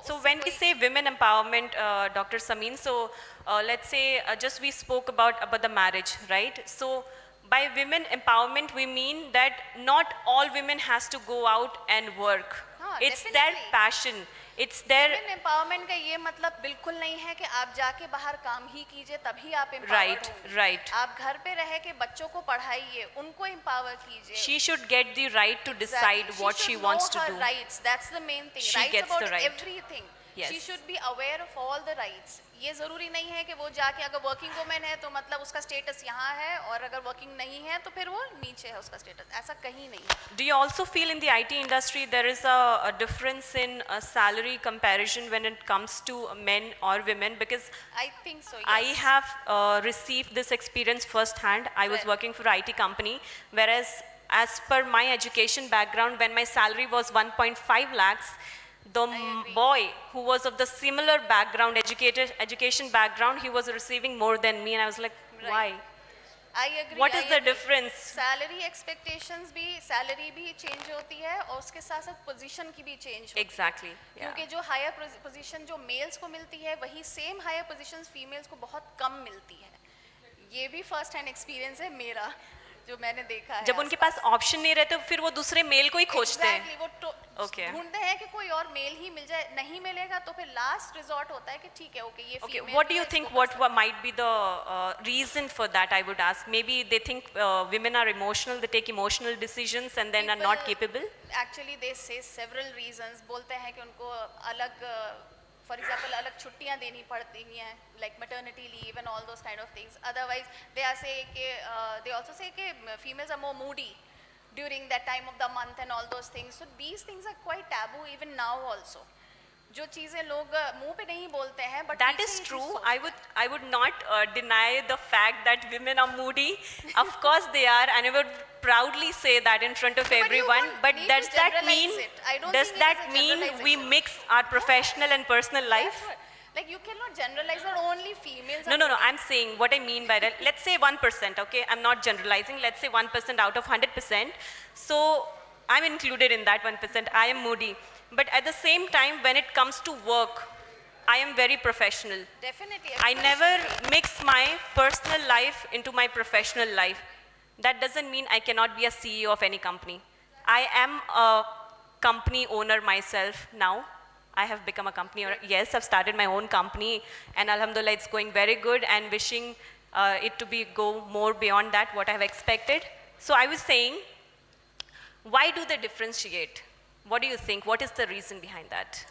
So when we say women empowerment, Dr. Samin, so let's say just we spoke about the marriage, right? So by women empowerment, we mean that not all women has to go out and work. हाँ, It's their definitely. passion. It's their women empowerment का ये मतलब बिल्कुल नहीं है कि आप जाके बाहर काम ही कीजिए तभी आप एम्पावर्ड Right, होंगे। right. आप घर पे रह के बच्चों को पढ़ाइए, उनको एम्पावर कीजिए। She should get the right to decide what she wants to do. Rights, that's the main thing. She Rights gets the about right. everything. Yes. She should be aware of all the rights. ये जरूरी नहीं है कि वो जाके अगर working women है तो मतलब उसका स्टेटस यहाँ है और अगर वर्किंग नहीं है तो फिर वो नीचे है उसका स्टेटस, ऐसा कहीं नहीं है। Do you also feel in the IT industry there is a difference in salary comparison when it comes to men or women? Because I think so, yes. I have received this experience firsthand. I was Right. working for an IT company, whereas as per my education background, when my salary was 1.5 lakhs, the agree. boy who was of the similar background, education background, he was receiving more than me, and I was like, Right. why? I agree. What I is the agree. difference? Salary expectations भी, salary भी change होती है और उसके साथ साथ position की भी चेंज होती है। Exactly. Yeah. क्योंकि जो हायर पोजीशन जो मेल्स को मिलती है वही सेम हायर पोजीशंस फीमेल्स को बहुत कम मिलती है। ये भी फर्स्ट हैंड एक्सपीरियंस है मेरा, जो मैंने देखा है। जब उनके पास ऑप्शन नहीं रहते फिर वो दूसरे मेल को ही खोजते हैं। Exactly, वो Okay. ढूंढते हैं कि कोई और मेल ही मिल जाए, नहीं मिलेगा तो फिर लास्ट रिजॉर्ट होता है कि ठीक है, ओके ये Okay, female what do है, you इसको think कर what सकते हैं। might be the reason for that, I would ask? Maybe they think women are emotional, they take emotional decisions and then are not capable? Actually they say several reasons. बोलते हैं कि उनको अलग for example अलग छुट्टियां देनी पड़ती हैं, like maternity leave and all those kind of things. Otherwise they are say कि they also say कि females are more moody during that time of the month and all those things. So these things are quite taboo even now also. जो चीजें लोग मुंह पे नहीं बोलते हैं, but That पीछे is ये चीज़ true. सोचते I would not deny the fact that women are moody. Of course they are, and I would proudly say that in front of But you everyone. don't But need to does that generalize mean it. I don't does think it that is a mean we generalization. mix our professional and personal life? That's what, like you cannot generalize that only females No, are no, no. moody. I'm saying what I mean by that. Let's say 1%, okay? I'm not generalizing. Let's say 1% out of 100%. So I'm included in that 1%. I am moody. But at the same time, when it comes to work, I am very professional. Definitely. I everybody never should be. mix my personal life into my professional life. That doesn't mean I cannot be a CEO of any company. I am a company owner myself now. I have become a company owner. Yes, I've started my own company, and alhamdulillah, it's going very good, and wishing it to be go more beyond that, what I have expected. So I was saying, why do they differentiate? What do you think? What is the reason behind that?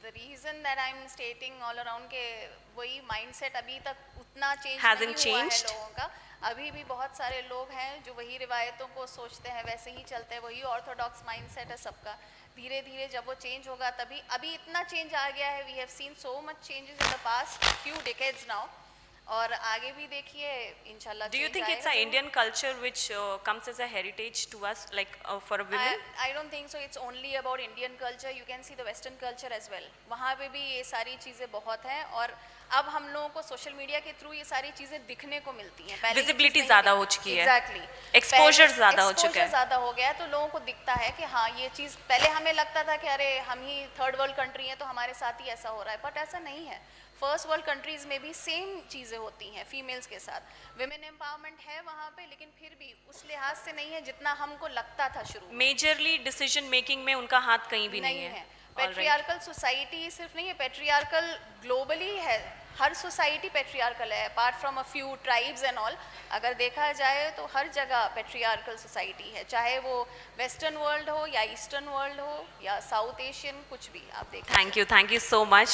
The reason that I'm stating all around के वही mindset अभी तक उतना change Hasn't नहीं हुआ है changed? लोगों का। अभी भी बहुत सारे लोग हैं जो वही रिवायतों को सोचते हैं, वैसे ही चलते हैं, वही ऑर्थोडॉक्स माइंडसेट है सबका। धीरे धीरे जब वो चेंज होगा तभी, अभी इतना चेंज आ गया है, we have seen so much changes in the past few decades now, और आगे भी देखिए इंशाल्लाह। Do you think it's an Indian culture which comes as a heritage to us, like for women? I don't think so. It's only about Indian culture. You can see the Western culture as well. वहाँ पे भी ये सारी चीज़ें बहुत हैं, और अब हम लोगों को सोशल मीडिया के थ्रू ये सारी चीज़ें दिखने को मिलती हैं। पहले Visibility ज़्यादा हो चुकी है। Exactly. Exposure ज़्यादा हो चुका है। ज़्यादा हो गया है, तो लोगों को दिखता है कि हाँ ये चीज़, पहले हमें लगता था कि अरे हम ही थर्ड वर्ल्ड कंट्री हैं तो हमारे साथ ही ऐसा हो रहा है, बट ऐसा नहीं है। फर्स्ट वर्ल्ड कंट्रीज में भी सेम चीज़ें होती हैं फीमेल्स के साथ। विमेन एम्पावरमेंट है वहाँ पे, लेकिन फिर भी उस लिहाज से नहीं है जितना हमको लगता था शुरू में। Majorly decision making में उनका हाथ कहीं भी नहीं है। All right. पेट्रियार्कल सोसाइटी सिर्फ नहीं है, पेट्रियार्कल ग्लोबली है, हर सोसाइटी पेट्रियार्कल है, apart from a few tribes and all. अगर देखा जाए तो हर जगह पेट्रियार्कल सोसाइटी है, चाहे वो वेस्टर्न वर्ल्ड हो या ईस्टर्न वर्ल्ड हो या साउथ एशियन, कुछ भी आप देखें। Thank you so much.